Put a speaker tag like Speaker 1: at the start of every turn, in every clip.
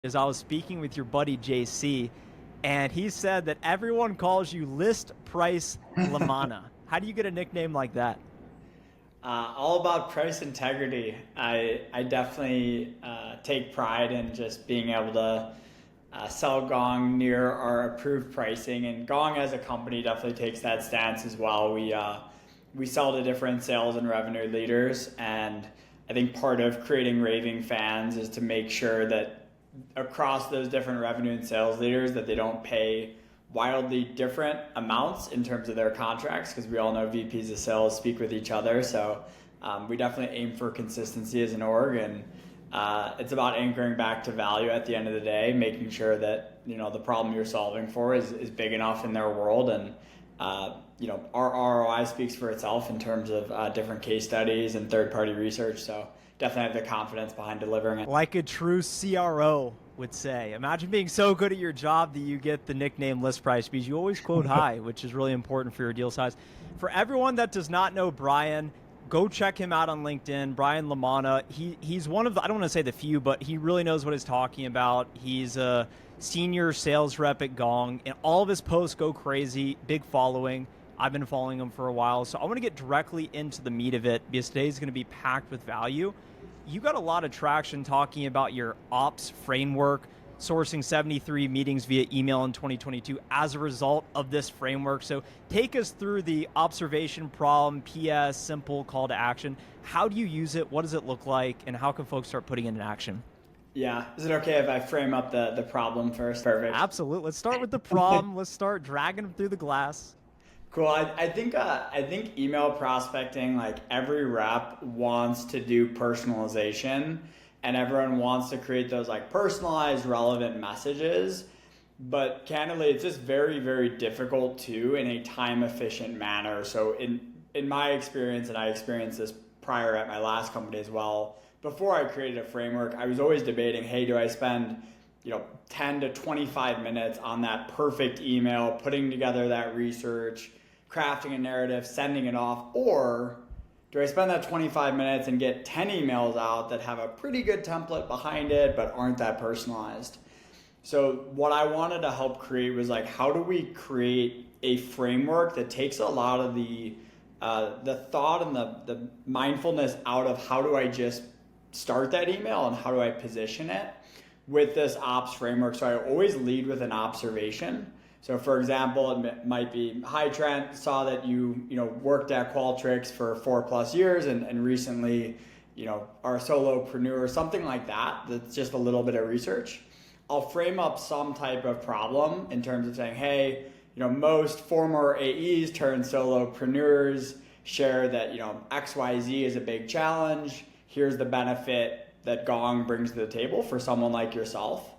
Speaker 1: is I was speaking with your buddy JC, and he said that everyone calls you List Price Lamana. How do you get a nickname like that?
Speaker 2: All about price integrity. I definitely take pride in just being able to sell Gong near our approved pricing, and Gong as a company definitely takes that stance as well. We sell to different sales and revenue leaders, and I think part of creating raving fans is to make sure that across those different revenue and sales leaders that they don't pay wildly different amounts in terms of their contracts, because we all know VPs of sales speak with each other. So we definitely aim for consistency as an org, and it's about anchoring back to value at the end of the day, making sure that the problem you're solving for is big enough in their world, and our ROI speaks for itself in terms of different case studies and third-party research. So definitely have the confidence behind delivering it.
Speaker 1: Like a true CRO would say. Imagine being so good at your job that you get the nickname List Price because you always quote high, which is really important for your deal size. For everyone that does not know Brian, go check him out on LinkedIn. Brian Lamana. He's one of the, I don't want to say the few, but he really knows what he's talking about. He's a senior sales rep at Gong, and all of his posts go crazy. Big following. I've been following him for a while, so I want to get directly into the meat of it because today's going to be packed with value. You got a lot of traction talking about your ops framework, sourcing 73 meetings via email in 2022 as a result of this framework. So take us through the observation, problem, PS, simple call to action. How do you use it? What does it look like? And how can folks start putting it in action?
Speaker 2: Yeah. Is it okay if I frame up the problem first? Perfect.
Speaker 1: Absolutely. Let's start with the problem. Let's start dragging them through the glass.
Speaker 2: Cool. I think email prospecting, like every rep wants to do personalization, and everyone wants to create those like personalized, relevant messages. But candidly, it's just very, very difficult to in a time efficient manner. So in my experience, and I experienced this prior at my last company as well, before I created a framework, I was always debating, hey, do I spend 10 to 25 minutes on that perfect email, putting together that research, crafting a narrative, sending it off, or do I spend that 25 minutes and get 10 emails out that have a pretty good template behind it but aren't that personalized? So what I wanted to help create was like, how do we create a framework that takes a lot of the thought and the mindfulness out of how do I just start that email and how do I position it with this ops framework. So I always lead with an observation. So for example, it might be, hi Trent, saw that you worked at Qualtrics for 4+ years and recently are a solopreneur, something like that. That's just a little bit of research. I'll frame up some type of problem in terms of saying, hey, most former AEs turned solopreneurs share that XYZ is a big challenge. Here's the benefit that Gong brings to the table for someone like yourself.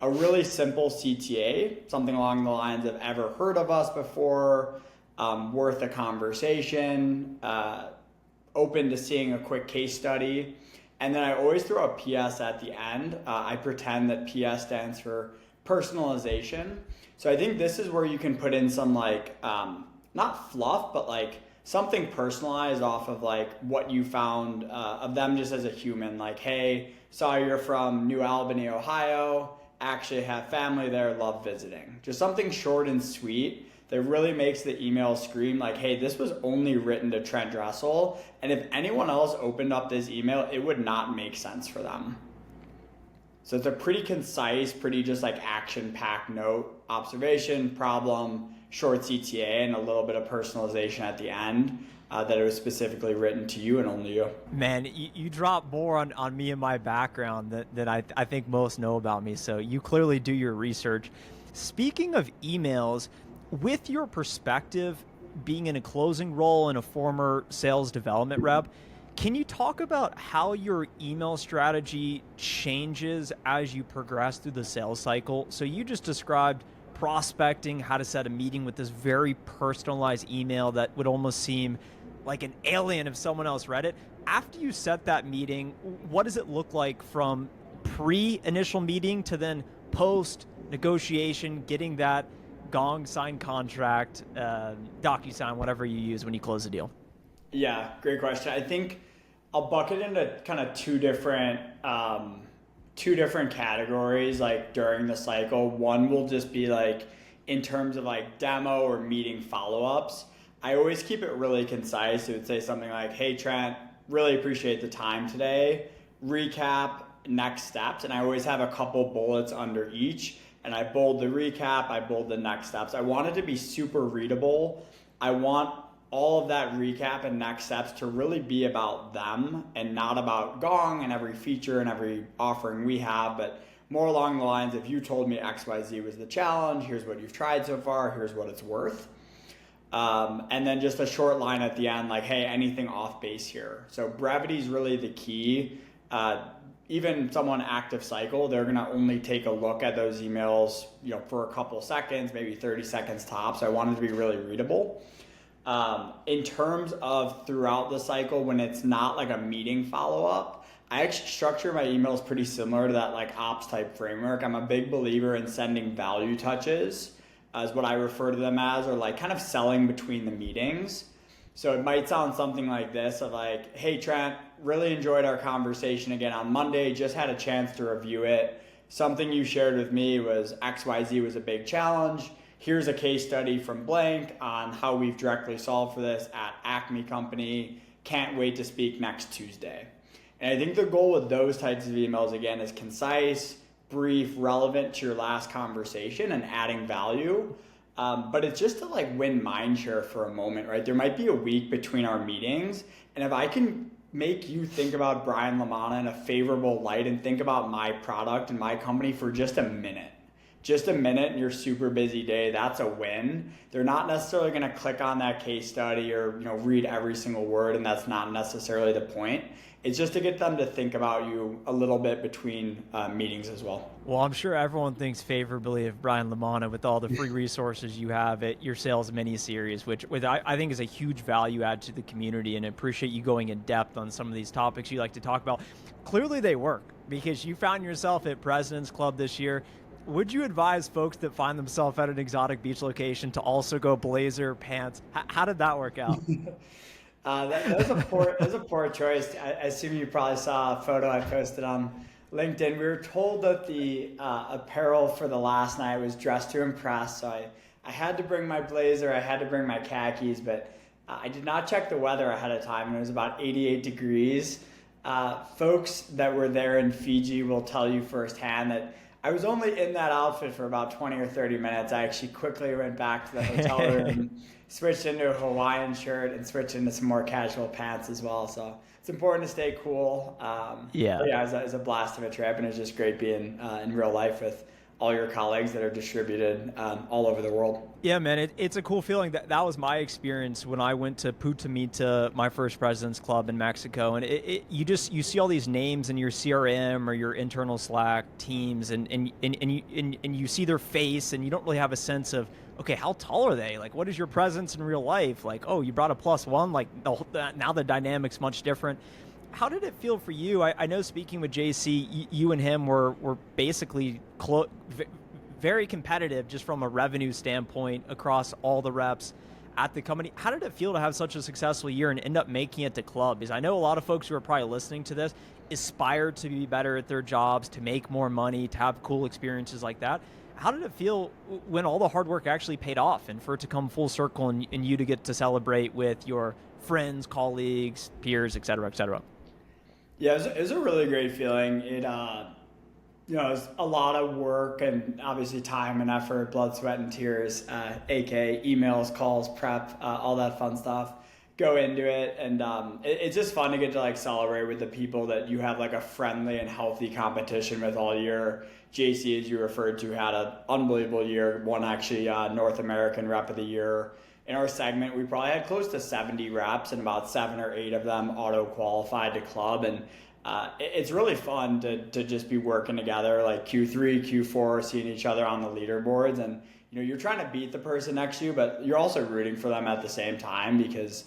Speaker 2: A really simple CTA, something along the lines of ever heard of us before, worth a conversation, open to seeing a quick case study. And then I always throw a PS at the end. I pretend that PS stands for personalization. So I think this is where you can put in some not fluff, but like something personalized off of like what you found of them just as a human. Like, hey, saw you're from New Albany, Ohio. Actually have family there, love visiting. Just something short and sweet that really makes the email scream like, hey, this was only written to Trent Dressel, and if anyone else opened up this email, it would not make sense for them. So it's a pretty concise, pretty just like action-packed note, observation, problem, short CTA, and a little bit of personalization at the end. That it was specifically written to you and only you.
Speaker 1: Man, you drop more on me and my background than I think most know about me. So you clearly do your research. Speaking of emails, with your perspective being in a closing role and a former sales development rep, can you talk about how your email strategy changes as you progress through the sales cycle? So you just described prospecting, how to set a meeting with this very personalized email that would almost seem like an alien if someone else read it. After you set that meeting, what does it look like from pre-initial meeting to then post-negotiation, getting that Gong signed contract, DocuSign, whatever you use when you close the deal?
Speaker 2: Yeah, great question. I think I'll bucket into kind of two different two different categories like during the cycle. One will just be like in terms of like demo or meeting follow-ups. I always keep it really concise. It would say something like, hey Trent, really appreciate the time today. Recap, next steps. And I always have a couple bullets under each. And I bold the recap, I bold the next steps. I want it to be super readable. I want all of that recap and next steps to really be about them and not about Gong and every feature and every offering we have, but more along the lines of you told me XYZ was the challenge, here's what you've tried so far, here's what it's worth. And then just a short line at the end like, hey, anything off base here. So brevity is really the key. Even someone active cycle, they're gonna only take a look at those emails, for a couple seconds, maybe 30 seconds tops. So I want it to be really readable. In terms of throughout the cycle, when it's not like a meeting follow-up, I actually structure my emails pretty similar to that like ops type framework. I'm a big believer in sending value touches, as what I refer to them as, or like kind of selling between the meetings. So it might sound something like this of like, hey Trent, really enjoyed our conversation again on Monday, just had a chance to review it. Something you shared with me was XYZ was a big challenge. Here's a case study from blank on how we've directly solved for this at Acme Company. Can't wait to speak next Tuesday. And I think the goal with those types of emails, again, is concise, brief, relevant to your last conversation and adding value. But it's just to like win mind share for a moment, right? There might be a week between our meetings. And if I can make you think about Brian Lamanna in a favorable light and think about my product and my company for just a minute in your super busy day, that's a win. They're not necessarily going to click on that case study or read every single word, and that's not necessarily the point. It's just to get them to think about you a little bit between meetings as well.
Speaker 1: Well, I'm sure everyone thinks favorably of Brian Lamanna with all the free resources you have at your sales mini-series, which I think is a huge value add to the community, and I appreciate you going in depth on some of these topics you like to talk about. Clearly they work because you found yourself at President's Club this year. Would you advise folks that find themselves at an exotic beach location to also go blazer pants? How did that work out?
Speaker 2: That was a poor choice. I assume you probably saw a photo I posted on LinkedIn. We were told that the apparel for the last night was dressed to impress, so I had to bring my blazer, I had to bring my khakis, but I did not check the weather ahead of time, and it was about 88 degrees. Folks that were there in Fiji will tell you firsthand that I was only in that outfit for about 20 or 30 minutes. I actually quickly went back to the hotel room, switched into a Hawaiian shirt, and switched into some more casual pants as well. So it's important to stay cool. Yeah, it was a blast of a trip, and it was just great being in real life with all your colleagues that are distributed all over the world.
Speaker 1: Yeah, man, it's a cool feeling. That was my experience when I went to Puerto Mita, my first President's Club in Mexico, and you see all these names in your CRM or your internal Slack teams, and you see their face, and you don't really have a sense of, okay, how tall are they? Like, what is your presence in real life? Like, oh, you brought a +1. Like, now the dynamic's much different. How did it feel for you? I know speaking with JC, you and him were basically very competitive just from a revenue standpoint across all the reps at the company. How did it feel to have such a successful year and end up making it to club? Because I know a lot of folks who are probably listening to this aspire to be better at their jobs, to make more money, to have cool experiences like that. How did it feel when all the hard work actually paid off and for it to come full circle and you to get to celebrate with your friends, colleagues, peers, et cetera, et cetera?
Speaker 2: Yeah, it was a really great feeling. It was a lot of work and obviously time and effort, blood, sweat, and tears, aka emails, calls, prep, all that fun stuff go into it. And it's just fun to get to like celebrate with the people that you have like a friendly and healthy competition with all year. JC, as you referred to, had an unbelievable year, won actually North American Rep of the Year. In our segment, we probably had close to 70 reps, and about 7 or 8 of them auto-qualified to club. And it's really fun to just be working together, like Q3, Q4, seeing each other on the leaderboards. And you're trying to beat the person next to you, but you're also rooting for them at the same time because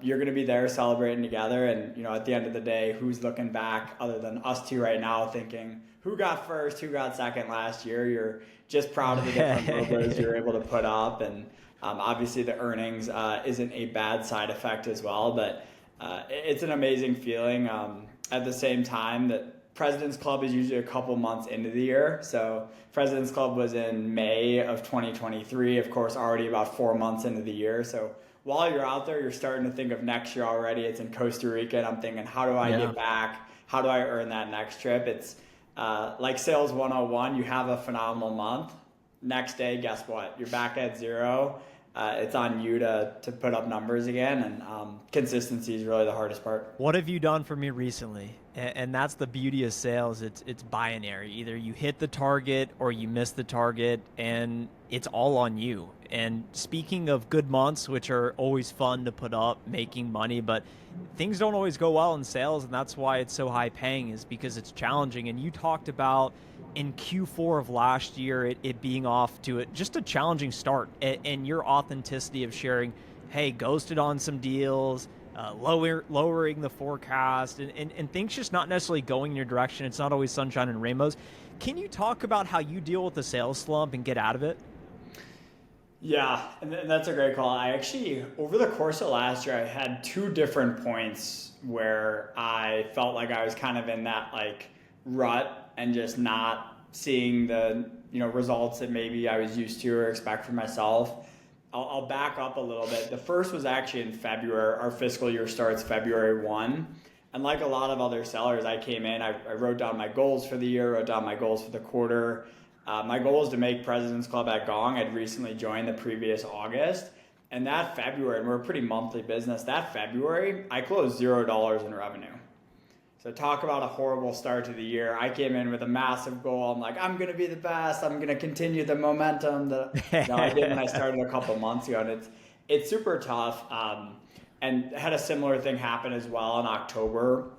Speaker 2: you're going to be there celebrating together. And at the end of the day, who's looking back other than us two right now thinking, who got first, who got second last year? You're just proud of the different logos you're able to put up. And obviously the earnings isn't a bad side effect as well, but it's an amazing feeling at the same time that President's Club is usually a couple months into the year. So President's Club was in May of 2023, of course, already about 4 months into the year. So while you're out there, you're starting to think of next year already. It's in Costa Rica, and I'm thinking, how do I get back? How do I earn that next trip? It's like Sales 101, you have a phenomenal month. Next day, guess what? You're back at zero. It's on you to put up numbers again, and consistency is really the hardest part.
Speaker 1: What have you done for me recently? And that's the beauty of sales. It's binary. Either you hit the target or you miss the target, and it's all on you. And speaking of good months, which are always fun to put up, making money, but things don't always go well in sales, and that's why it's so high paying, is because it's challenging. And you talked about in Q4 of last year, it being off to just a challenging start, and your authenticity of sharing, hey, ghosted on some deals, lowering the forecast, and things just not necessarily going in your direction. It's not always sunshine and rainbows. Can you talk about how you deal with the sales slump and get out of it?
Speaker 2: Yeah, and that's a great call. I actually, over the course of last year, I had 2 different points where I felt like I was kind of in that like rut and just not seeing the results that maybe I was used to or expect for myself. I'll back up a little bit. The first was actually in February. Our fiscal year starts February 1. And like a lot of other sellers, I came in, I wrote down my goals for the year, wrote down my goals for the quarter. My goal is to make President's Club at Gong. I'd recently joined the previous August. And that February, and we're a pretty monthly business, that February, I closed $0 in revenue. So talk about a horrible start to the year. I came in with a massive goal. I'm like, I'm going to be the best. I'm going to continue the momentum that I did when I started a couple months ago. And it's super tough. And had a similar thing happen as well in October.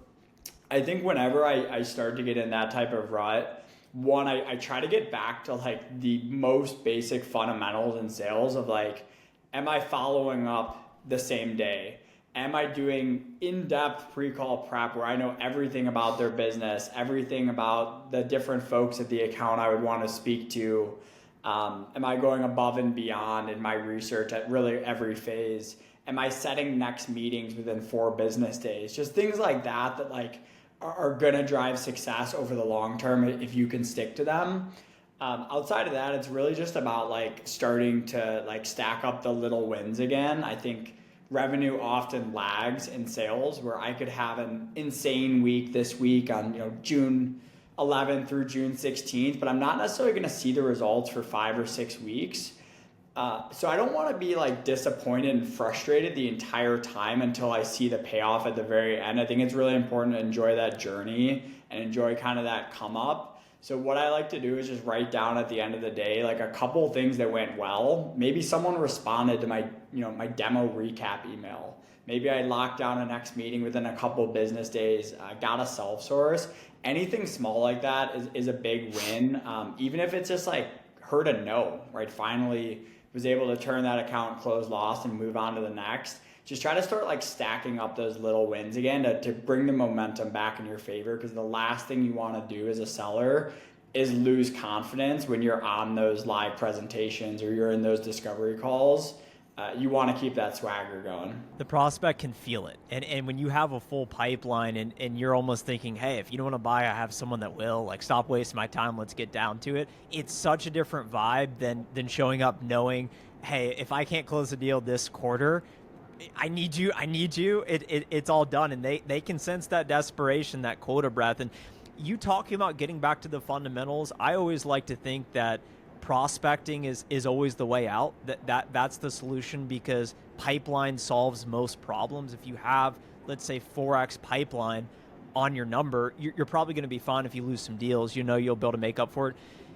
Speaker 2: I think whenever I start to get in that type of rut, one, I try to get back to like the most basic fundamentals in sales of like, am I following up the same day? Am I doing in-depth pre-call prep where I know everything about their business, everything about the different folks at the account I would want to speak to? Am I going above and beyond in my research at really every phase? Am I setting next meetings within 4 business days? Just things like that like are going to drive success over the long term if you can stick to them. Outside of that, it's really just about like starting to like stack up the little wins again. I think revenue often lags in sales, where I could have an insane week this week on June 11th through June 16th, but I'm not necessarily going to see the results for 5 or 6 weeks. So I don't want to be like disappointed and frustrated the entire time until I see the payoff at the very end. I think it's really important to enjoy that journey and enjoy kind of that come up. So what I like to do is just write down at the end of the day, like a couple of things that went well. Maybe someone responded to my demo recap email. Maybe I locked down a next meeting within a couple of business days, got a self-source. Anything small like that is a big win. Even if it's just like heard a no, right? Finally was able to turn that account, close lost, and move on to the next. Just try to start like stacking up those little wins again to bring the momentum back in your favor, because the last thing you want to do as a seller is lose confidence when you're on those live presentations or you're in those discovery calls. You want to keep that swagger going.
Speaker 1: The prospect can feel it. And when you have a full pipeline and you're almost thinking, hey, if you don't want to buy, I have someone that will. Like, stop wasting my time. Let's get down to it. It's such a different vibe than showing up knowing, hey, if I can't close the deal this quarter, I need you. It's all done. And they can sense that desperation, that quota breath. And you talking about getting back to the fundamentals, I always like to think that prospecting is always the way out. That's the solution, because pipeline solves most problems. If you have, let's say, 4x pipeline on your number, you're probably going to be fine. If you lose some deals, you'll be able to make up for it.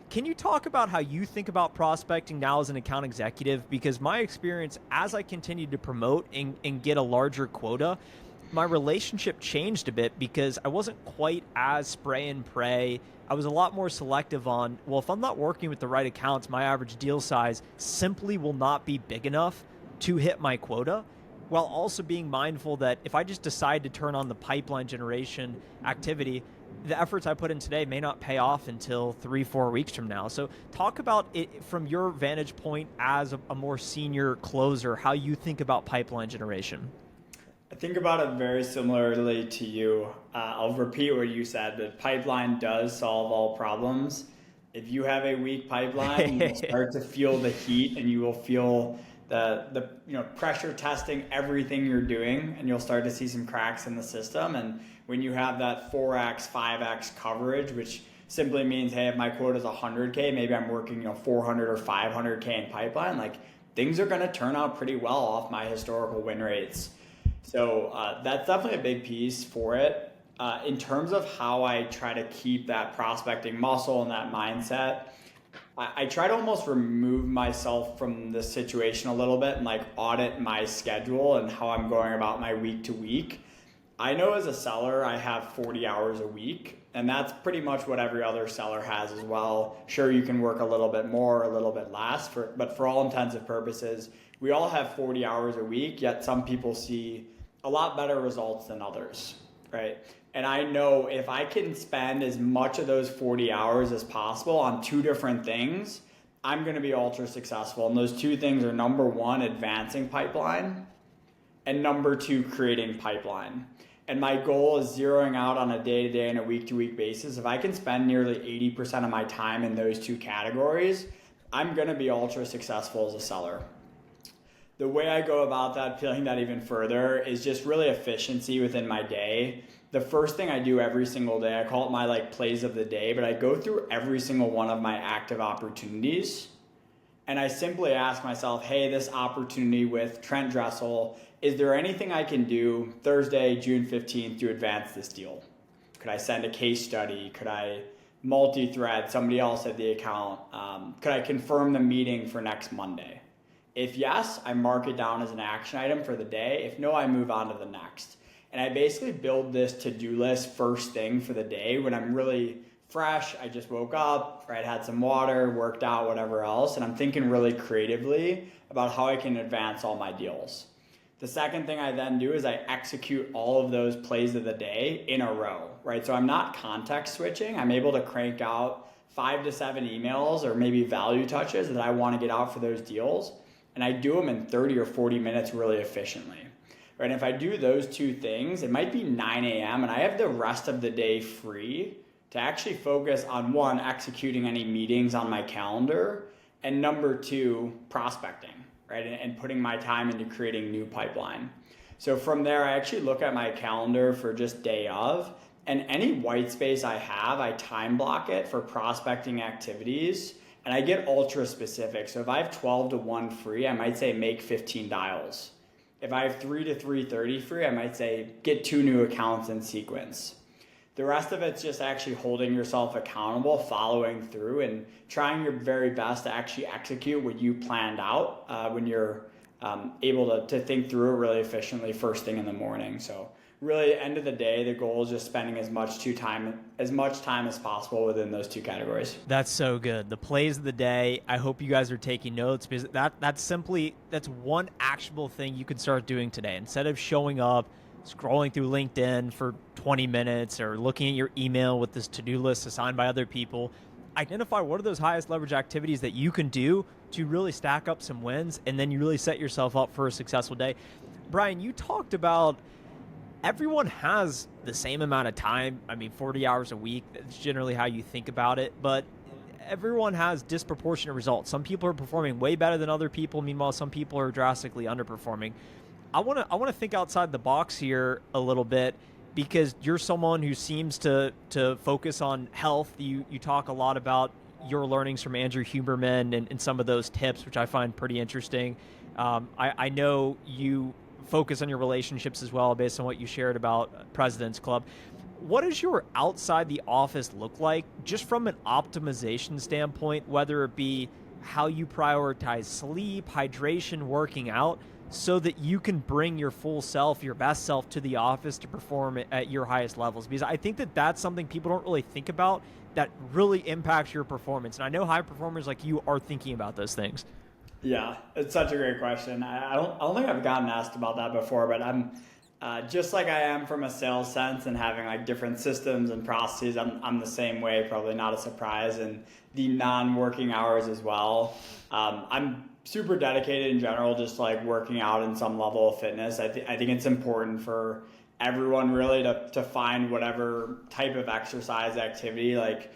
Speaker 1: Can you talk about how you think about prospecting now as an account executive? Because my experience, as I continued to promote and get a larger quota, my relationship changed a bit, because I wasn't quite as spray and pray. I was a lot more selective on, well, if I'm not working with the right accounts, my average deal size simply will not be big enough to hit my quota, while also being mindful that if I just decide to turn on the pipeline generation activity, the efforts I put in today may not pay off until 3-4 weeks from now. So talk about it from your vantage point as a more senior closer, how you think about pipeline generation.
Speaker 2: I think about it very similarly to you. I'll repeat what you said, but pipeline does solve all problems. If you have a weak pipeline, you will start to feel the heat and you will feel the pressure testing everything you're doing, and you'll start to see some cracks in the system. And when you have that 4x, 5x coverage, which simply means, hey, if my quote is 100K, maybe I'm working 400 or 500K in pipeline, like things are going to turn out pretty well off my historical win rates. So that's definitely a big piece for it. In terms of how I try to keep that prospecting muscle and that mindset, I try to almost remove myself from the situation a little bit and like audit my schedule and how I'm going about my week to week. I know as a seller, I have 40 hours a week, and that's pretty much what every other seller has as well. Sure, you can work a little bit more, a little bit less, but for all intents and purposes, we all have 40 hours a week, yet some people see a lot better results than others, right? And I know if I can spend as much of those 40 hours as possible on two different things, I'm going to be ultra successful. And those two things are, number one, advancing pipeline, and number two, creating pipeline. And my goal is zeroing out on a day-to-day and a week-to-week basis. If I can spend nearly 80% of my time in those two categories, I'm going to be ultra successful as a seller. The way I go about that, peeling that even further, is just really efficiency within my day. The first thing I do every single day, I call it my plays of the day, but I go through every single one of my active opportunities, and I simply ask myself, hey, this opportunity with Trent Dressel, is there anything I can do Thursday, June 15th to advance this deal? Could I send a case study? Could I multi-thread somebody else at the account? Could I confirm the meeting for next Monday? If yes, I mark it down as an action item for the day. If no, I move on to the next. And I basically build this to-do list first thing for the day when I'm really fresh. I just woke up, right, had some water, worked out, whatever else, and I'm thinking really creatively about how I can advance all my deals. The second thing I then do is I execute all of those plays of the day in a row, right? So I'm not context switching. I'm able to crank out 5 to 7 emails or maybe value touches that I want to get out for those deals. And I do them in 30 or 40 minutes really efficiently. Right? And if I do those two things, it might be 9 a.m. and I have the rest of the day free to actually focus on, one, executing any meetings on my calendar, and number two, prospecting, right? And putting my time into creating new pipeline. So from there, I actually look at my calendar for just day of, and any white space I have, I time block it for prospecting activities. And I get ultra specific. So if I have 12 to 1 free, I might say make 15 dials. If I have 3 to 3:30 free, I might say get 2 new accounts in sequence. The rest of it's just actually holding yourself accountable, following through, and trying your very best to actually execute what you planned out when you're able to think through it really efficiently first thing in the morning. So really, end of the day, the goal is just spending as much time as possible within those two categories.
Speaker 1: That's so good. The plays of the day. I hope you guys are taking notes, because that's one actionable thing you can start doing today. Instead of showing up, scrolling through LinkedIn for 20 minutes or looking at your email with this to-do list assigned by other people, identify what are those highest leverage activities that you can do to really stack up some wins, and then you really set yourself up for a successful day. Brian, you talked about everyone has the same amount of time. 40 hours a week, that's generally how you think about it, but everyone has disproportionate results. Some people are performing way better than other people. Meanwhile, some people are drastically underperforming. I want to think outside the box here a little bit, because you're someone who seems to focus on health. You talk a lot about your learnings from Andrew Huberman and some of those tips, which I find pretty interesting. I know you focus on your relationships as well, based on what you shared about President's Club. What does your outside the office look like, just from an optimization standpoint, whether it be how you prioritize sleep, hydration, working out, so that you can bring your full self, your best self, to the office to perform at your highest levels? Because I think that that's something people don't really think about that really impacts your performance. And I know high performers like you are thinking about those things.
Speaker 2: Yeah, it's such a great question. I don't think I've gotten asked about that before, but I'm just like I am from a sales sense and having different systems and processes. I'm the same way, probably not a surprise. And the non-working hours as well. I'm super dedicated in general, just like working out in some level of fitness. I think it's important for everyone really to find whatever type of exercise activity like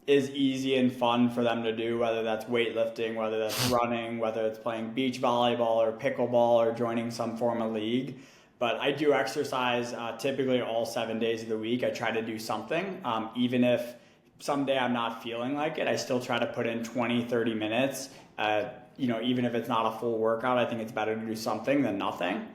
Speaker 2: is easy and fun for them to do, whether that's weightlifting, whether that's running, whether it's playing beach volleyball or pickleball or joining some form of league. But I do exercise typically all 7 days of the week. I try to do something, even if someday I'm not feeling like it, I still try to put in 20, 30 minutes. Even if it's not a full workout, I think it's better to do something than nothing.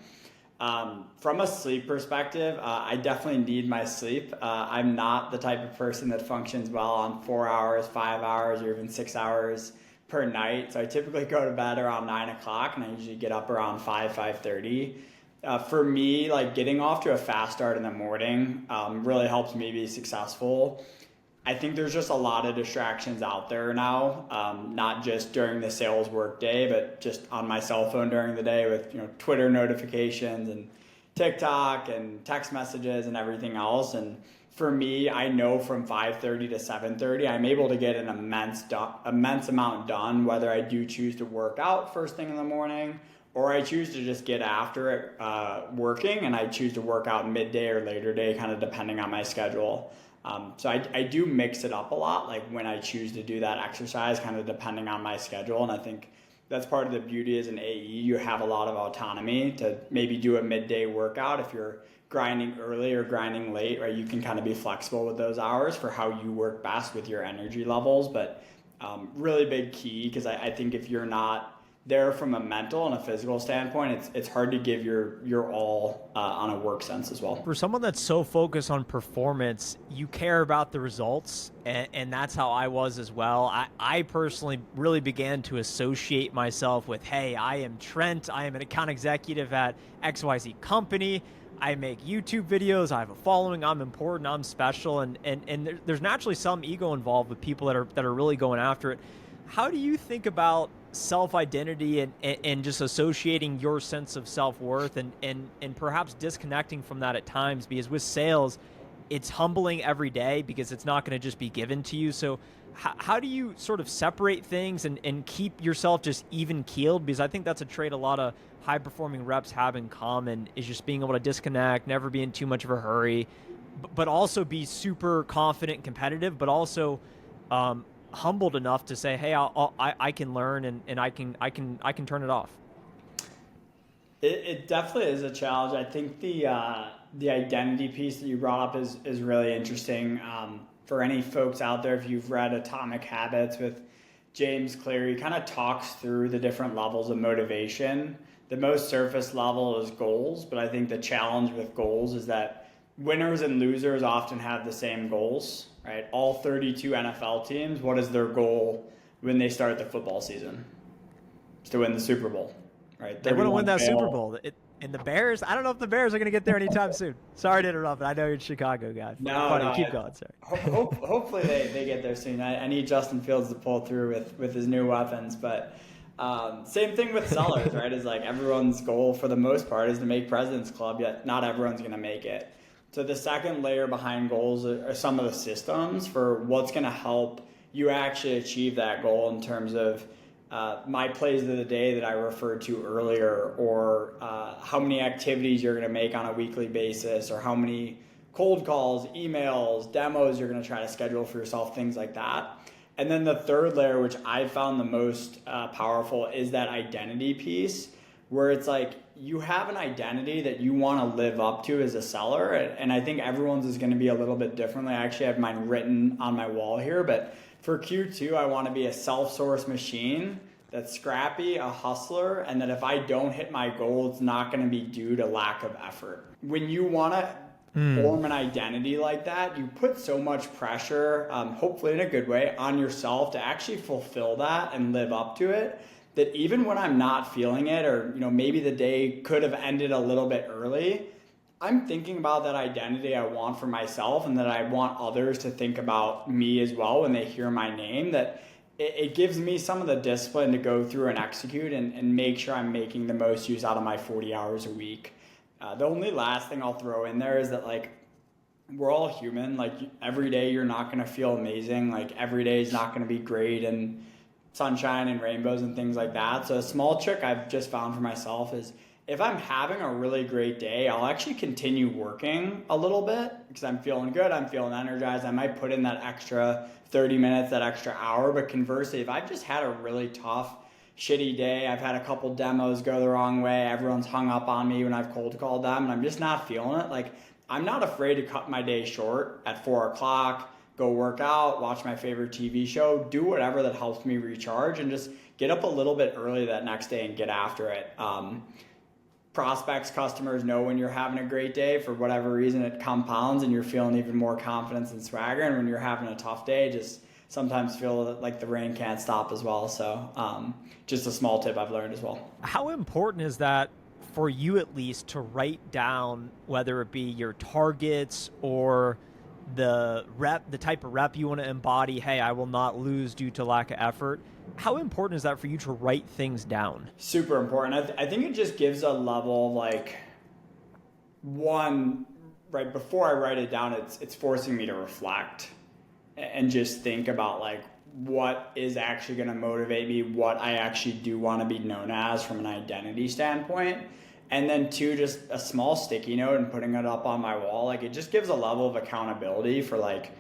Speaker 2: From a sleep perspective, I definitely need my sleep. I'm not the type of person that functions well on 4 hours, 5 hours, or even 6 hours per night. So I typically go to bed around 9 o'clock and I usually get up around 5:30. For me, like getting off to a fast start in the morning really helps me be successful. I think there's just a lot of distractions out there now, not just during the sales work day, but just on my cell phone during the day with Twitter notifications and TikTok and text messages and everything else. And for me, I know from 5:30 to 7:30, I'm able to get an immense amount done, whether I do choose to work out first thing in the morning or I choose to just get after it working, and I choose to work out midday or later day, kind of depending on my schedule. So I do mix it up a lot, like when I choose to do that exercise, kind of depending on my schedule. And I think that's part of the beauty as an AE. You have a lot of autonomy to maybe do a midday workout. If you're grinding early or grinding late, right, you can kind of be flexible with those hours for how you work best with your energy levels. But really big key, because I think if you're not there from a mental and a physical standpoint, it's hard to give your all on a work sense as well.
Speaker 1: For someone that's so focused on performance, you care about the results, and that's how I was as well. I personally really began to associate myself with, hey, I am Trent, I am an account executive at XYZ company, I make YouTube videos, I have a following, I'm important, I'm special, and there's naturally some ego involved with people that are really going after it. How do you think about self-identity and just associating your sense of self-worth and perhaps disconnecting from that at times? Because with sales, it's humbling every day because it's not going to just be given to you. So how do you sort of separate things and keep yourself just even keeled? Because I think that's a trait a lot of high performing reps have in common, is just being able to disconnect, never be in too much of a hurry, but also be super confident and competitive, but also humbled enough to say, hey, I can learn and I can turn it off.
Speaker 2: It definitely is a challenge. I think the identity piece that you brought up is really interesting. For any folks out there, if you've read Atomic Habits with James Clear, he kind of talks through the different levels of motivation. The most surface level is goals, but I think the challenge with goals is that winners and losers often have the same goals, right? All 32 NFL teams, what is their goal when they start the football season? It's to win the Super Bowl, right?
Speaker 1: They want to win that Super Bowl. And the Bears, I don't know if the Bears are going to get there anytime soon. Sorry to interrupt, but I know you're a Chicago guy.
Speaker 2: No,
Speaker 1: keep going, sorry.
Speaker 2: Hopefully they get there soon. I need Justin Fields to pull through with his new weapons, but same thing with sellers, right? Is like everyone's goal for the most part is to make President's Club, yet not everyone's going to make it. So the second layer behind goals are some of the systems for what's going to help you actually achieve that goal in terms of my plays of the day that I referred to earlier, or how many activities you're going to make on a weekly basis, or how many cold calls, emails, demos you're going to try to schedule for yourself, things like that. And then the third layer, which I found the most powerful, is that identity piece, where it's like you have an identity that you want to live up to as a seller. And I think everyone's is going to be a little bit differently. I actually have mine written on my wall here, but for Q2, I want to be a self-source machine that's scrappy, a hustler, and that if I don't hit my goal, it's not going to be due to lack of effort. When you want to form an identity like that, you put so much pressure, hopefully in a good way, on yourself to actually fulfill that and live up to it, that even when I'm not feeling it, or maybe the day could have ended a little bit early, I'm thinking about that identity I want for myself, and that I want others to think about me as well when they hear my name, that it gives me some of the discipline to go through and execute and make sure I'm making the most use out of my 40 hours a week. The only last thing I'll throw in there is that, like, we're all human. Like, every day you're not going to feel amazing. Like, every day is not going to be great. And sunshine and rainbows and things like that. So a small trick I've just found for myself is if I'm having a really great day, I'll actually continue working a little bit because I'm feeling good, I'm feeling energized. I might put in that extra 30 minutes, that extra hour. But conversely, if I've just had a really tough, shitty day, I've had a couple demos go the wrong way, everyone's hung up on me when I've cold called them, and I'm just not feeling it, like I'm not afraid to cut my day short at 4 o'clock, go work out, watch my favorite TV show, do whatever that helps me recharge, and just get up a little bit early that next day and get after it. Prospects, customers know when you're having a great day. For whatever reason, it compounds and you're feeling even more confidence and swagger. And when you're having a tough day, just sometimes feel like the rain can't stop as well. So just a small tip I've learned as well.
Speaker 1: How important is that for you, at least, to write down whether it be your targets or the type of rep you want to embody? Hey, I will not lose due to lack of effort. How important is that for you to write things down?
Speaker 2: Super important. I think it just gives a level of like, one, right before I write it down, it's forcing me to reflect and just think about like what is actually going to motivate me, what I actually do want to be known as from an identity standpoint. And then two, just a small sticky note and putting it up on my wall. Like it just gives a level of accountability for like,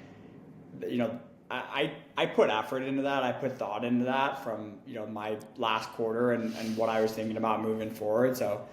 Speaker 2: you know, I put effort into that. I put thought into that from, you know, my last quarter and what I was thinking about moving forward. So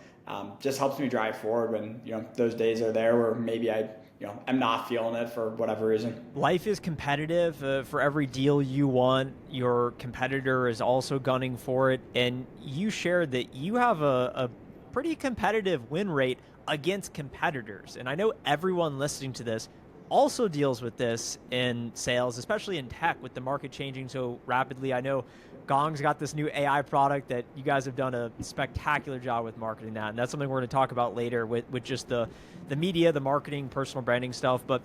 Speaker 2: just helps me drive forward when, you know, those days are there where maybe I'm not feeling it for whatever reason.
Speaker 1: Life is competitive. For every deal you want, your competitor is also gunning for it. And you shared that you have a pretty competitive win rate against competitors. And I know everyone listening to this also deals with this in sales, especially in tech with the market changing so rapidly. I know Gong's got this new AI product that you guys have done a spectacular job with marketing that. And that's something we're going to talk about later with just the media, the marketing, personal branding stuff. But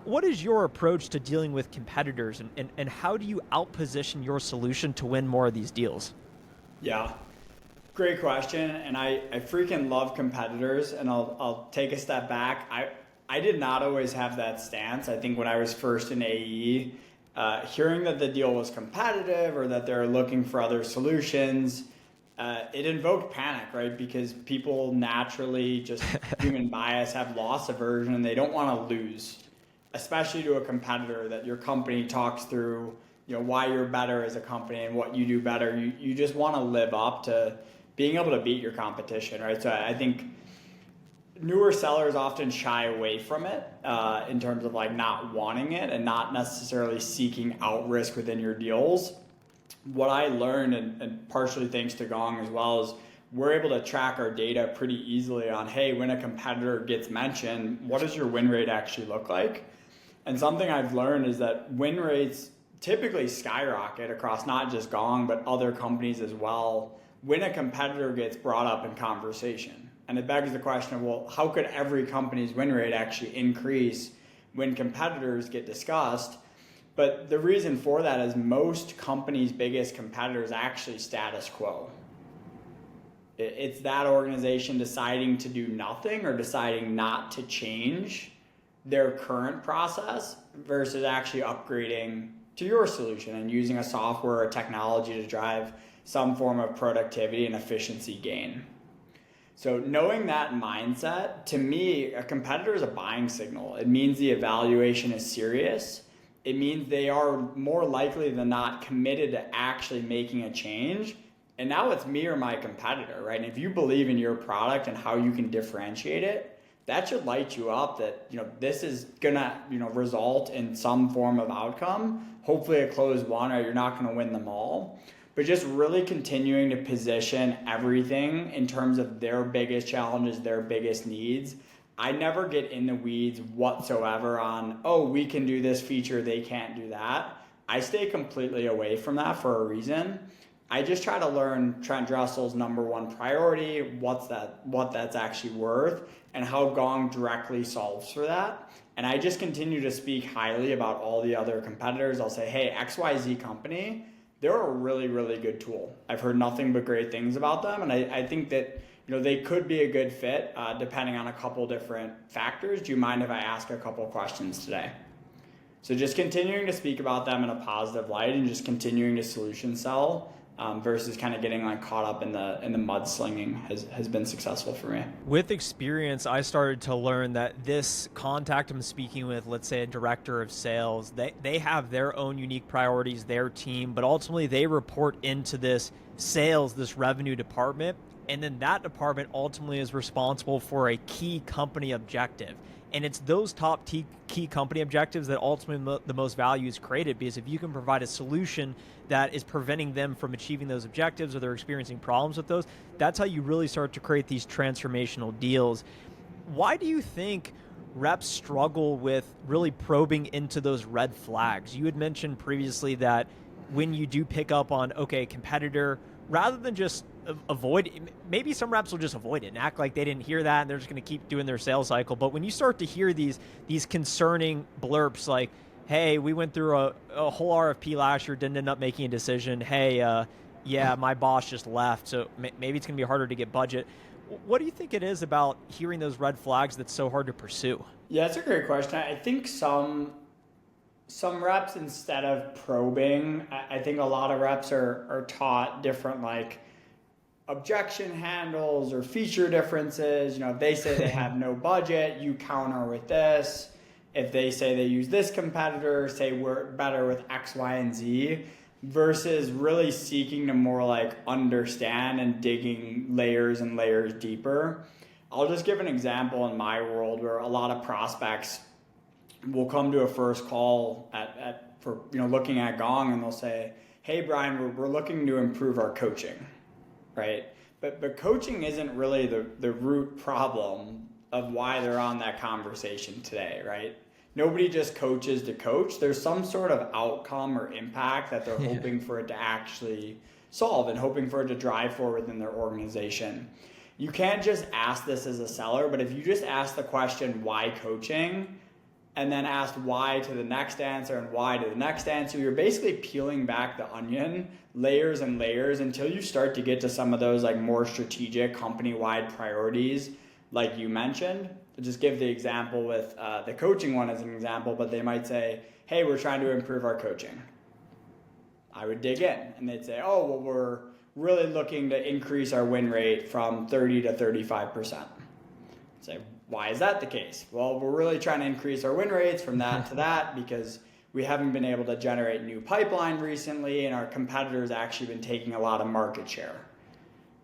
Speaker 1: what is your approach to dealing with competitors and how do you outposition your solution to win more of these deals?
Speaker 2: Yeah, great question. And I freaking love competitors, and I'll take a step back. I did not always have that stance. I think when I was first in AE, hearing that the deal was competitive or that they're looking for other solutions, it invoked panic, right? Because people naturally, just human bias, have loss aversion and they don't want to lose, especially to a competitor that your company talks through, you know, why you're better as a company and what you do better. You just want to live up to being able to beat your competition, right? So I think newer sellers often shy away from it in terms of like not wanting it and not necessarily seeking out risk within your deals. What I learned, and partially thanks to Gong as well, is we're able to track our data pretty easily on, hey, when a competitor gets mentioned, what does your win rate actually look like? And something I've learned is that win rates typically skyrocket across not just Gong, but other companies as well when a competitor gets brought up in conversation. And it begs the question of, well, how could every company's win rate actually increase when competitors get discussed? But the reason for that is most companies' biggest competitors actually status quo. It's that organization deciding to do nothing or deciding not to change their current process versus actually upgrading to your solution and using a software or technology to drive some form of productivity and efficiency gain. So knowing that mindset, to me, a competitor is a buying signal. It means the evaluation is serious. It means they are more likely than not committed to actually making a change. And now it's me or my competitor, right? And if you believe in your product and how you can differentiate it, that should light you up that, you know, this is gonna, you know, result in some form of outcome. Hopefully a closed one, or you're not gonna win them all. But just really continuing to position everything in terms of their biggest challenges, their biggest needs. I never get in the weeds whatsoever on, oh, we can do this feature, they can't do that. I stay completely away from that for a reason. I just try to learn Trent Dressel's number one priority, what that's actually worth, and how Gong directly solves for that. And I just continue to speak highly about all the other competitors. I'll say, hey, XYZ company, they're a really, really good tool. I've heard nothing but great things about them, and I think that, you know, they could be a good fit depending on a couple different factors. Do you mind if I ask a couple questions today? So just continuing to speak about them in a positive light and just continuing to solution sell versus kind of getting like caught up in the mudslinging has been successful for me.
Speaker 1: With experience, I started to learn that this contact I'm speaking with, let's say a director of sales, they have their own unique priorities, their team, but ultimately they report into this sales, this revenue department. And then that department ultimately is responsible for a key company objective. And it's those top key company objectives that ultimately the most value is created, because if you can provide a solution that is preventing them from achieving those objectives, or they're experiencing problems with those, that's how you really start to create these transformational deals. Why do you think reps struggle with really probing into those red flags? You had mentioned previously that when you do pick up on, okay, competitor, rather than just avoid, maybe some reps will just avoid it and act like they didn't hear that and they're just going to keep doing their sales cycle. But when you start to hear these concerning blurps like, hey, we went through a whole RFP last year, didn't end up making a decision. Hey, yeah, my boss just left, so maybe it's going to be harder to get budget. What do you think it is about hearing those red flags that's so hard to pursue?
Speaker 2: Yeah, that's a great question. I think some reps, instead of probing, I think a lot of reps are taught different like objection handles or feature differences. You know, if they say they have no budget, you counter with this. If they say they use this competitor, say we're better with X, Y, and Z, versus really seeking to more like understand and digging layers and layers deeper. I'll just give an example in my world where a lot of prospects will come to a first call for looking at Gong, and they'll say, hey Brian, we're looking to improve our coaching, right? But coaching isn't really the root problem of why they're on that conversation today, right? Nobody just coaches to coach. There's some sort of outcome or impact that they're hoping for it to actually solve and hoping for it to drive forward within their organization. You can't just ask this as a seller, but if you just ask the question, why coaching, and then ask why to the next answer and why to the next answer, you're basically peeling back the onion layers and layers until you start to get to some of those like more strategic company-wide priorities like you mentioned. To just give the example with the coaching one as an example, but they might say, hey, we're trying to improve our coaching. I would dig in and they'd say, oh, well, we're really looking to increase our win rate from 30 to 35%. Say, why is that the case? Well, we're really trying to increase our win rates from that to that because we haven't been able to generate new pipeline recently and our competitors actually been taking a lot of market share.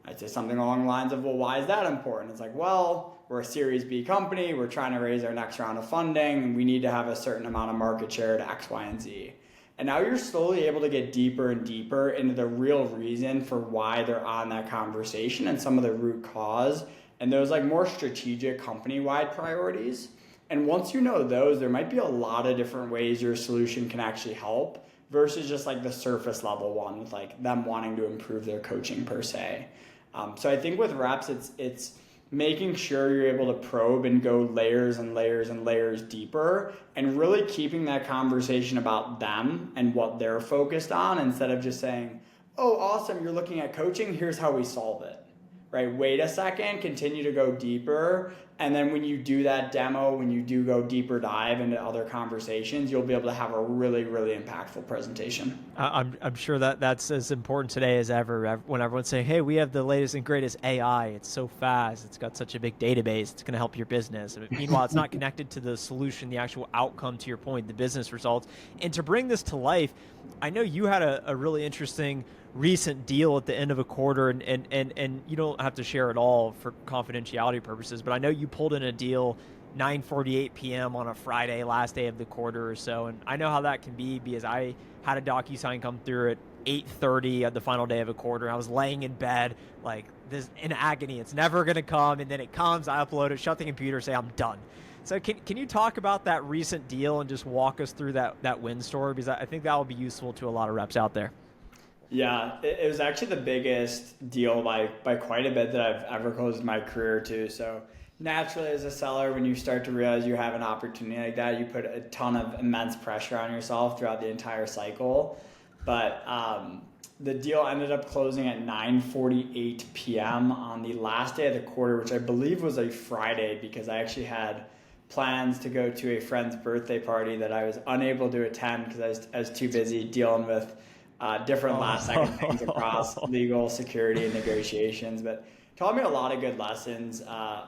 Speaker 2: I'd say something along the lines of, well, why is that important? It's like, well, we're a Series B company. We're trying to raise our next round of funding. And we need to have a certain amount of market share to X, Y, and Z. And now you're slowly able to get deeper and deeper into the real reason for why they're on that conversation and some of the root cause and those like more strategic company-wide priorities. And once you know those, there might be a lot of different ways your solution can actually help versus just like the surface level one with like them wanting to improve their coaching per se. So I think with reps, it's making sure you're able to probe and go layers and layers and layers deeper and really keeping that conversation about them and what they're focused on instead of just saying, oh, awesome, you're looking at coaching, here's how we solve it, right? Wait a second, continue to go deeper. And then when you do that demo, when you do go deeper dive into other conversations, you'll be able to have a really, really impactful presentation.
Speaker 1: I'm sure that's as important today as ever. When everyone's saying, hey, we have the latest and greatest AI. It's so fast. It's got such a big database. It's going to help your business. Meanwhile, it's not connected to the solution, the actual outcome, to your point, the business results. And to bring this to life, I know you had a really interesting recent deal at the end of a quarter, and you don't have to share it all for confidentiality purposes, but I know you pulled in a deal 9:48 p.m. on a Friday, last day of the quarter or so, and I know how that can be because I had a DocuSign come through at 8:30 at the final day of a quarter. I was laying in bed like this in agony. It's never going to come, and then it comes, I upload it, shut the computer, say I'm done. So can you talk about that recent deal and just walk us through that win story, because I think that will be useful to a lot of reps out there.
Speaker 2: Yeah, it was actually the biggest deal by quite a bit that I've ever closed in my career too. So naturally as a seller, when you start to realize you have an opportunity like that, you put a ton of immense pressure on yourself throughout the entire cycle. But the deal ended up closing at 9:48 p.m. on the last day of the quarter, which I believe was a Friday because I actually had plans to go to a friend's birthday party that I was unable to attend because I was too busy dealing with different last second things across legal, security, and negotiations. But taught me a lot of good lessons.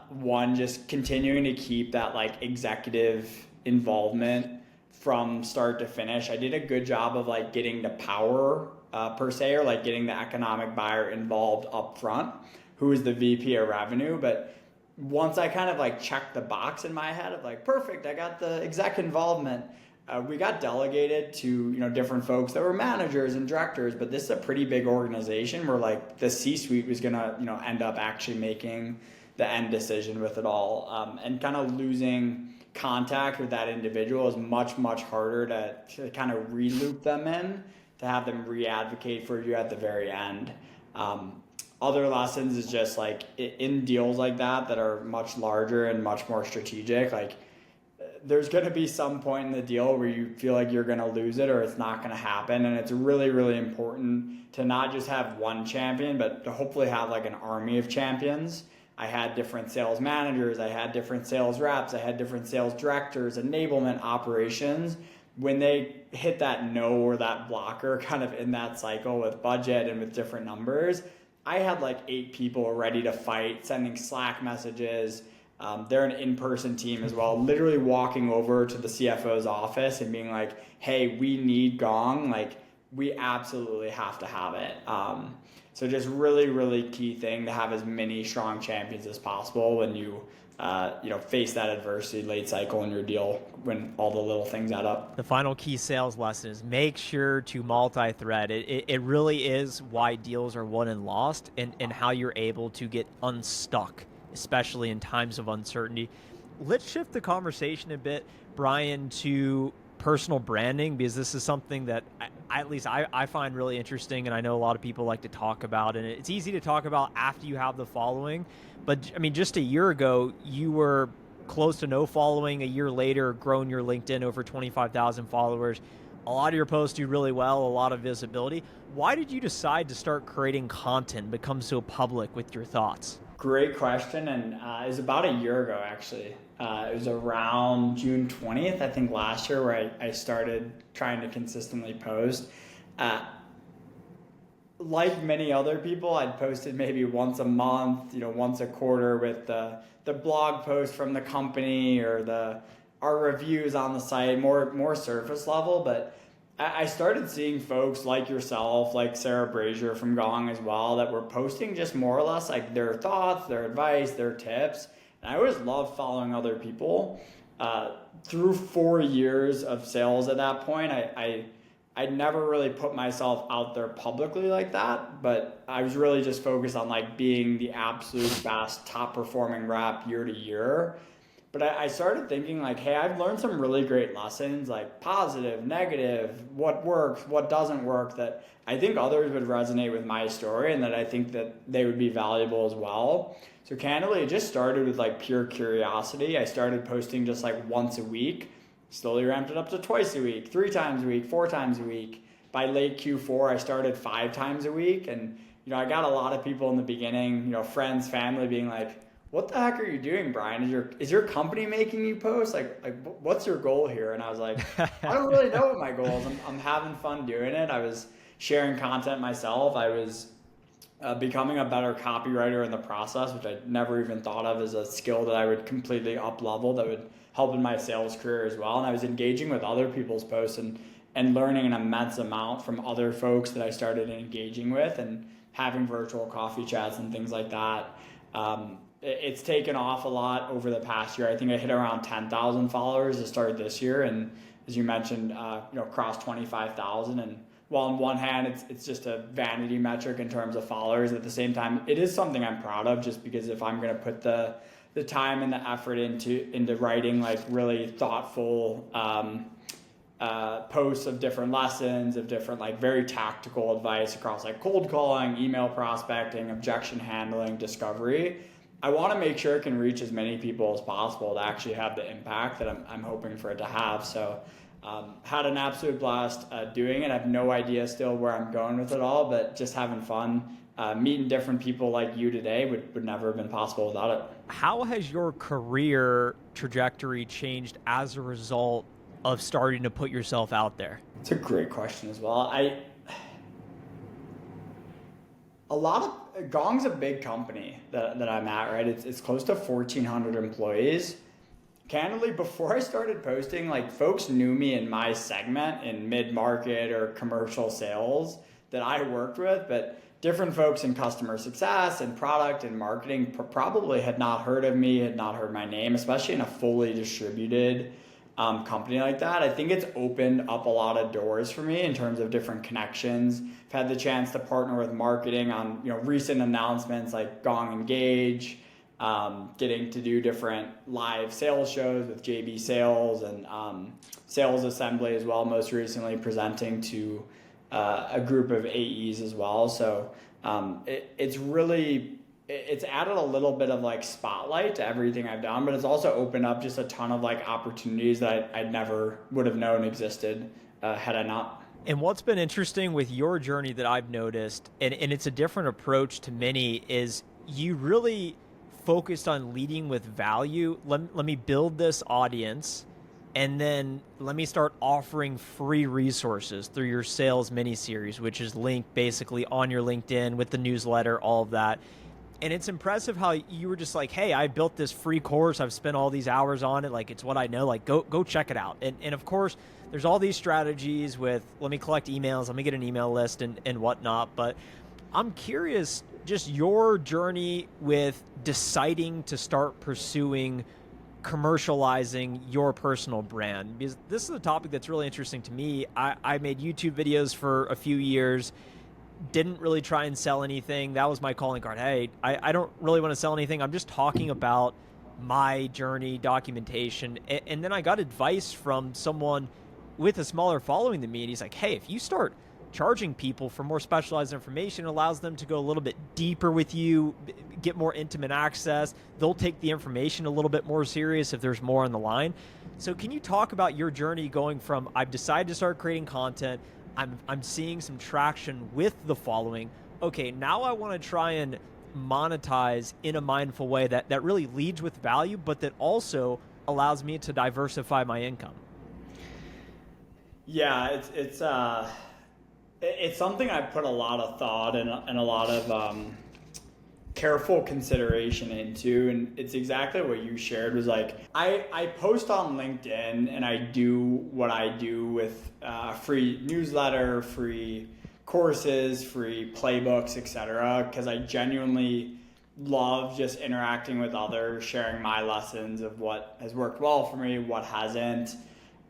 Speaker 2: One, just continuing to keep that like executive involvement from start to finish. I did a good job of like getting the power per se, or like getting the economic buyer involved up front, who is the VP of revenue. But once I kind of like checked the box in my head of like, perfect, I got the exec involvement, we got delegated to different folks that were managers and directors. But this is a pretty big organization where like the C-suite was gonna end up actually making the end decision with it all, and kind of losing contact with that individual is much harder to kind of re-loop them in, to have them re-advocate for you at the very end. Other lessons is just like in deals like that are much larger and much more strategic, like there's going to be some point in the deal where you feel like you're going to lose it or it's not going to happen. And it's really important to not just have one champion, but to hopefully have like an army of champions. I had different sales managers, I had different sales reps, I had different sales directors, enablement, operations. When they hit that no or that blocker kind of in that cycle with budget and with different numbers, I had like 8 people ready to fight, sending Slack messages. They're an in-person team as well, literally walking over to the CFO's office and being like, hey, we need Gong. Like, we absolutely have to have it. So just really key thing to have as many strong champions as possible when you face that adversity late cycle in your deal, when all the little things add up.
Speaker 1: The final key sales lesson is make sure to multi-thread. It really is why deals are won and lost, and how you're able to get unstuck, especially in times of uncertainty. Let's shift the conversation a bit, Brian, to personal branding, because this is something that at least I find really interesting, and I know a lot of people like to talk about, and it's easy to talk about after you have the following. But I mean, just a year ago, you were close to no following. A year later, grown your LinkedIn over 25,000 followers. A lot of your posts do really well, a lot of visibility. Why did you decide to start creating content, become so public with your thoughts?
Speaker 2: Great question, and it was about a year ago, actually. It was around June 20th, I think, last year, where I started trying to consistently post. Like many other people, I'd posted maybe once a month, once a quarter, with the blog post from the company or our reviews on the site, more surface level. But I started seeing folks like yourself, like Sarah Brazier from Gong as well, that were posting just more or less like their thoughts, their advice, their tips. And I always loved following other people. Through 4 years of sales at that point, I never really put myself out there publicly like that, but I was really just focused on like being the absolute best top performing rep year to year. But I started thinking like, hey, I've learned some really great lessons, like positive, negative, what works, what doesn't work, that I think others would resonate with my story, and that I think that they would be valuable as well. So candidly, it just started with like pure curiosity. I started posting just like once a week, slowly ramped it up to twice a week, 3 times a week, 4 times a week. By late Q4, I started 5 times a week. And, I got a lot of people in the beginning, friends, family being like, what the heck are you doing, Brian? Is your company making you post? Like what's your goal here? And I was like, I don't really know what my goal is. I'm having fun doing it. I was sharing content myself. I was becoming a better copywriter in the process, which I never even thought of as a skill that I would completely up level, that would help in my sales career as well. And I was engaging with other people's posts and learning an immense amount from other folks that I started engaging with, and having virtual coffee chats and things like that. It's taken off a lot over the past year. I think I hit around 10,000 followers to start this year. And as you mentioned, crossed 25,000. And while on one hand, it's just a vanity metric in terms of followers, at the same time, it is something I'm proud of, just because if I'm going to put the time and the effort into writing like really thoughtful posts of different lessons, of different like very tactical advice across like cold calling, email prospecting, objection handling, discovery, I want to make sure it can reach as many people as possible to actually have the impact that I'm hoping for it to have. So Had an absolute blast doing it. I have no idea still where I'm going with it all, but just having fun. Meeting different people like you today would never have been possible without it.
Speaker 1: How has your career trajectory changed as a result of starting to put yourself out there?
Speaker 2: It's a great question as well. Gong's a big company that I'm at, right? It's close to 1,400 employees. Candidly, before I started posting, like folks knew me in my segment in mid-market or commercial sales that I worked with, but different folks in customer success and product and marketing probably had not heard of me, had not heard my name, especially in a fully distributed company like that. I think it's opened up a lot of doors for me in terms of different connections. I've had the chance to partner with marketing on recent announcements like Gong Engage, getting to do different live sales shows with JB Sales and Sales Assembly as well, most recently presenting to a group of AEs as well. So it's added a little bit of like spotlight to everything I've done, but it's also opened up just a ton of like opportunities that I never would have known existed had I not.
Speaker 1: And what's been interesting with your journey that I've noticed, and it's a different approach to many, is you really focused on leading with value. Let me build this audience, and then let me start offering free resources through your sales mini-series, which is linked basically on your LinkedIn with the newsletter, all of that. And it's impressive how you were just like, hey, I built this free course. I've spent all these hours on it. Like, it's what I know. Like, go check it out. And of course, there's all these strategies with, let me collect emails, let me get an email list and whatnot. But I'm curious, just your journey with deciding to start pursuing commercializing your personal brand, because this is a topic that's really interesting to me. I made YouTube videos for a few years, didn't really try and sell anything. That was my calling card. Hey, I don't really want to sell anything. I'm just talking about my journey, documentation. And then I got advice from someone with a smaller following than me. And he's like, hey, if you start charging people for more specialized information, it allows them to go a little bit deeper with you, get more intimate access. They'll take the information a little bit more serious if there's more on the line. So can you talk about your journey going from, I've decided to start creating content, I'm seeing some traction with the following. Okay, now I want to try and monetize in a mindful way that really leads with value, but that also allows me to diversify my income.
Speaker 2: Yeah, it's something I put a lot of thought and a lot of careful consideration into, and it's exactly what you shared. Was like I post on LinkedIn and I do what I do with free newsletter, free courses, free playbooks, etc., because I genuinely love just interacting with others, sharing my lessons of what has worked well for me, what hasn't,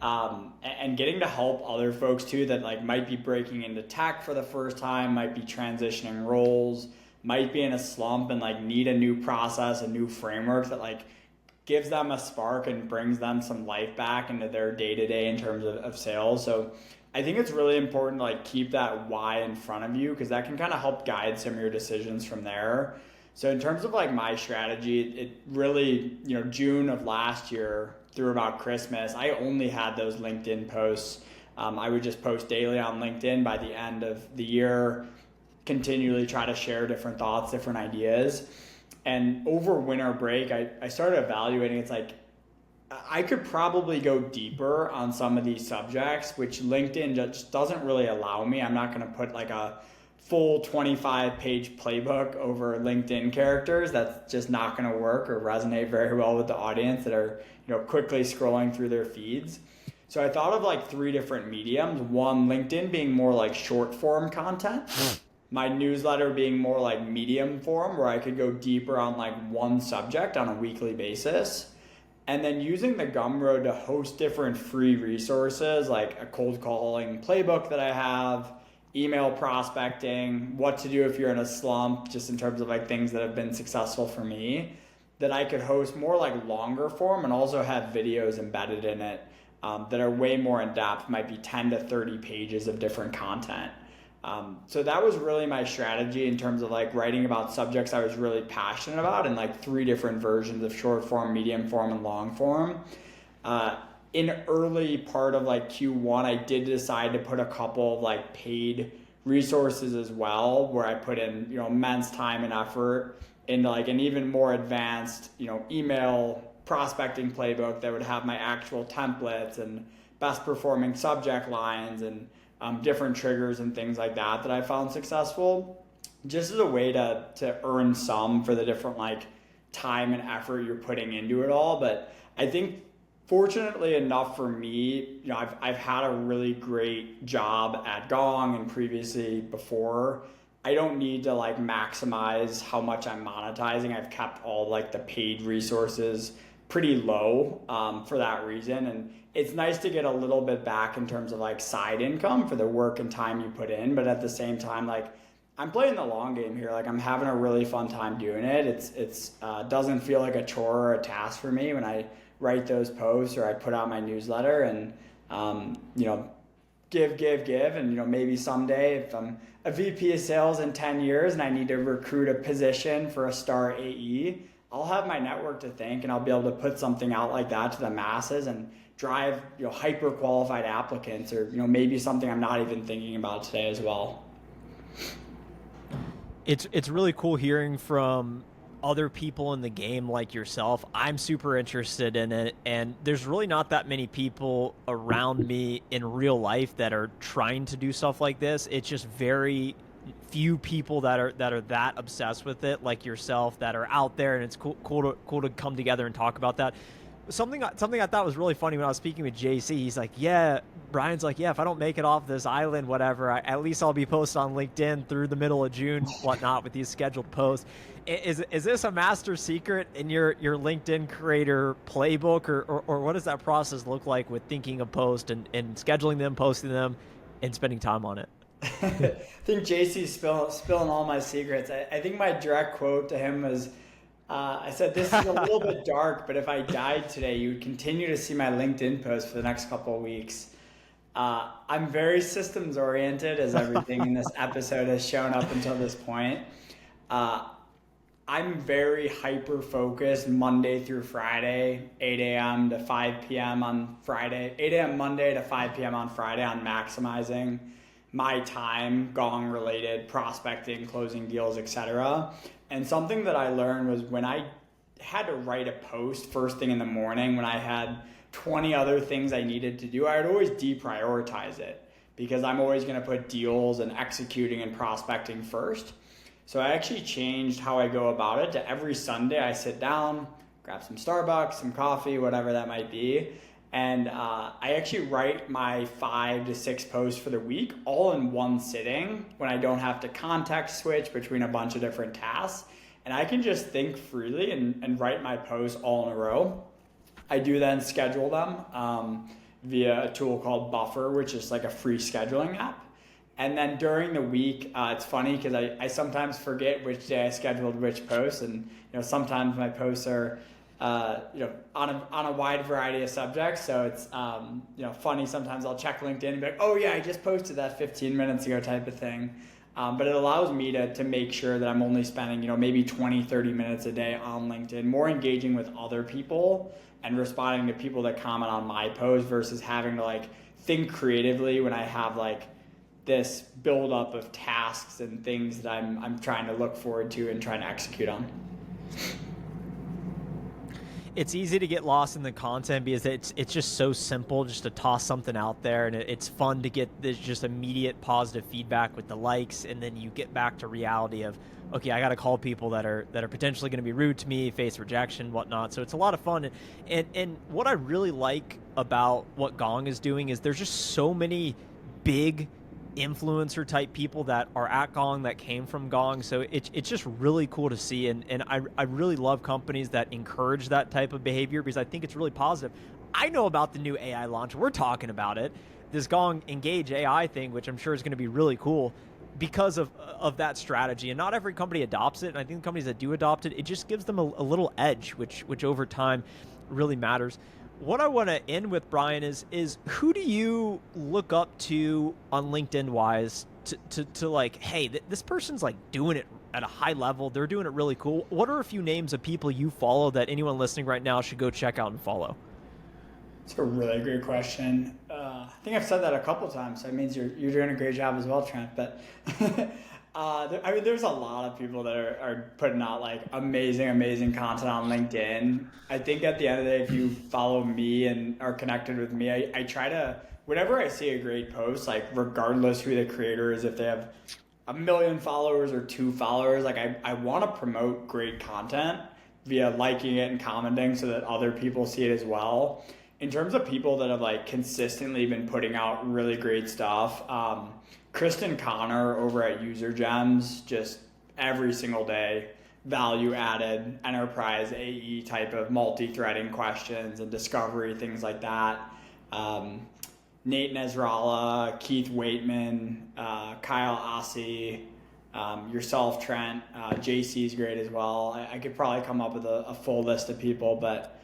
Speaker 2: and getting to help other folks too that like might be breaking into tech for the first time, might be transitioning roles, might be in a slump and like need a new process, a new framework that like gives them a spark and brings them some life back into their day-to-day in terms of sales. So I think it's really important to like keep that why in front of you, because that can kind of help guide some of your decisions from there. So in terms of like my strategy, it really, June of last year through about Christmas, I only had those LinkedIn posts. I would just post daily on LinkedIn. By the end of the year, continually try to share different thoughts, different ideas. And over winter break, I started evaluating. It's like, I could probably go deeper on some of these subjects, which LinkedIn just doesn't really allow me. I'm not going to put like a full 25-page playbook over LinkedIn characters. That's just not going to work or resonate very well with the audience that are, quickly scrolling through their feeds. So I thought of like 3 different mediums. One, LinkedIn being more like short form content. My newsletter being more like medium form, where I could go deeper on like one subject on a weekly basis. And then using the Gumroad to host different free resources like a cold calling playbook that I have, email prospecting, what to do if you're in a slump, just in terms of like things that have been successful for me, that I could host more like longer form and also have videos embedded in it that are way more in depth, might be 10 to 30 pages of different content. So that was really my strategy in terms of like writing about subjects I was really passionate about in like 3 different versions of short form, medium form, and long form. in early part of like Q1, I did decide to put a couple of like paid resources as well, where I put in, immense time and effort into like an even more advanced, email prospecting playbook that would have my actual templates and best performing subject lines and different triggers and things like that I found successful, just as a way to earn some for the different like time and effort you're putting into it all. But I think fortunately enough for me, I've had a really great job at Gong and previously before. I don't need to like maximize how much I'm monetizing. I've kept all like the paid resources pretty low for that reason. And it's nice to get a little bit back in terms of like side income for the work and time you put in. But at the same time, like I'm playing the long game here. Like I'm having a really fun time doing it. It's doesn't feel like a chore or a task for me when I write those posts or I put out my newsletter and, give. And, maybe someday if I'm a VP of sales in 10 years and I need to recruit a position for a star AE, I'll have my network to thank and I'll be able to put something out like that to the masses and drive, hyper qualified applicants or, maybe something I'm not even thinking about today as well.
Speaker 1: It's really cool hearing from other people in the game like yourself. I'm super interested in it, and there's really not that many people around me in real life that are trying to do stuff like this. It's just very few people that are that obsessed with it like yourself that are out there, and it's cool to come together and talk about that. Something I thought was really funny when I was speaking with JC. He's like, Brian's like, if I don't make it off this island, whatever, at least I'll be posted on LinkedIn through the middle of June, whatnot, with these scheduled posts. Is this a master secret in your LinkedIn creator playbook, or what does that process look like with thinking of posts and scheduling them, posting them, and spending time on it?
Speaker 2: I think JC's spilling all my secrets. I think my direct quote to him was, I said, this is a little bit dark, but if I died today, you would continue to see my LinkedIn post for the next couple of weeks. I'm very systems oriented, as everything in this episode has shown up until this point. I'm very hyper focused Monday through Friday, 8 a.m. to 5 p.m. on Friday, 8 a.m. Monday to 5 p.m. on Friday on maximizing my time, Gong related, prospecting, closing deals, etc. And something that I learned was when I had to write a post first thing in the morning, when I had 20 other things I needed to do, I would always deprioritize it because I'm always going to put deals and executing and prospecting first. So I actually changed how I go about it to every Sunday I sit down, grab some Starbucks, some coffee, whatever that might be. And I actually write my 5 to 6 posts for the week all in one sitting when I don't have to context switch between a bunch of different tasks. And I can just think freely and write my posts all in a row. I do then schedule them via a tool called Buffer, which is like a free scheduling app. And then during the week, it's funny because I sometimes forget which day I scheduled which posts. And sometimes my posts are on a wide variety of subjects. So it's, funny. Sometimes I'll check LinkedIn and be like, oh yeah, I just posted that 15 minutes ago type of thing. But it allows me to make sure that I'm only spending, maybe 20, 30 minutes a day on LinkedIn, more engaging with other people and responding to people that comment on my post versus having to like think creatively when I have like this buildup of tasks and things that I'm trying to look forward to and trying to execute on.
Speaker 1: It's easy to get lost in the content because it's just so simple just to toss something out there, and it's fun to get this just immediate positive feedback with the likes, and then you get back to reality of, okay, I got to call people that are potentially going to be rude to me, face rejection, whatnot. So it's a lot of fun, and what I really like about what Gong is doing is there's just so many big influencer type people that are at Gong that came from Gong. So it's just really cool to see. And I really love companies that encourage that type of behavior because I think it's really positive. I know about the new AI launch. We're talking about it. This Gong Engage AI thing, which I'm sure is going to be really cool because of that strategy. And not every company adopts it. And I think the companies that do adopt it, it just gives them a little edge, which over time really matters. What I want to end with, Brian, is who do you look up to on LinkedIn wise to like, hey, this person's like doing it at a high level. They're doing it really cool. What are a few names of people you follow that anyone listening right now should go check out and follow?
Speaker 2: It's a really great question. I think I've said that a couple times, so it means you're doing a great job as well, Trent. But I mean, there's a lot of people that are putting out like amazing content on LinkedIn. I think at the end of the day, if you follow me and are connected with me, I try to, whenever I see a great post, like regardless who the creator is, if they have 1 million followers or 2 followers, like I want to promote great content via liking it and commenting so that other people see it as well. In terms of people that have like consistently been putting out really great stuff, Kristen Connor over at User Gems, just every single day, value added enterprise AE type of multi-threading questions and discovery, things like that. Nate Nasrallah, Keith Waitman, Kyle Ossie, yourself, Trent, JC's great as well. I could probably come up with a full list of people, but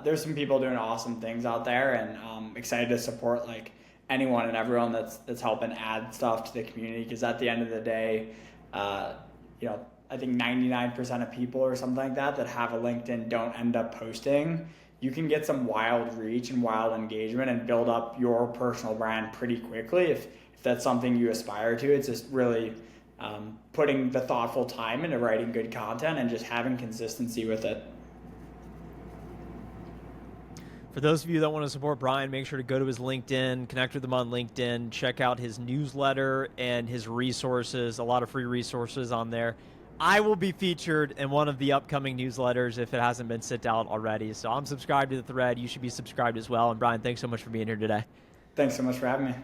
Speaker 2: there's some people doing awesome things out there, and I'm excited to support like anyone and everyone that's helping add stuff to the community. Because at the end of the day, I think 99% of people or something like that have a LinkedIn don't end up posting. You can get some wild reach and wild engagement and build up your personal brand pretty quickly if that's something you aspire to. It's just really putting the thoughtful time into writing good content and just having consistency with it.
Speaker 1: For those of you that want to support Brian, make sure to go to his LinkedIn, connect with him on LinkedIn, check out his newsletter and his resources, a lot of free resources on there. I will be featured in one of the upcoming newsletters if it hasn't been sent out already. So I'm subscribed to the thread. You should be subscribed as well. And Brian, thanks so much for being here today.
Speaker 2: Thanks so much for having me.